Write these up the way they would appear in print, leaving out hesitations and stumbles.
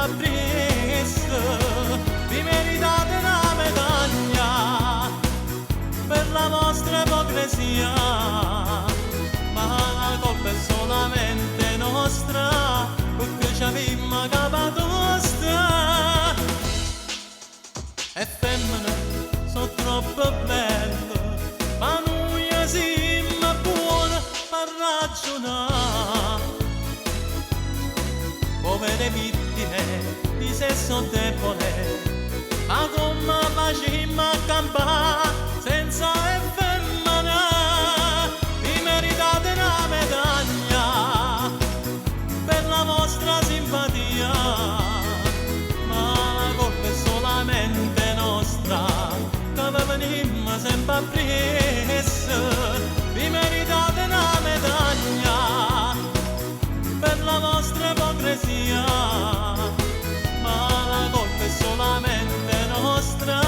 sempre presso, vi meritate una medaglia per la vostra ipocrisia, ma la colpa è solamente nostra, perché ci abbiamo capatosta. E femmine sono troppo belle, ma noi siamo buoni a ragionare. Povere vittime di sesso debole, ma come facciamo a campare senza effemmina? Vi meritate una medaglia per la vostra simpatia, ma la colpa è solamente nostra, che vi veniamo sempre appresso. Vi meritate una medaglia per la vostra ipocrisia, ma la colpa è solamente nostra,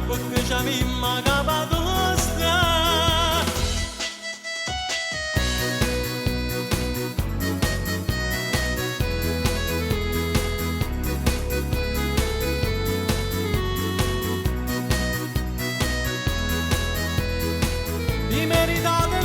perché ci abbiamo capatosta. Vi meritate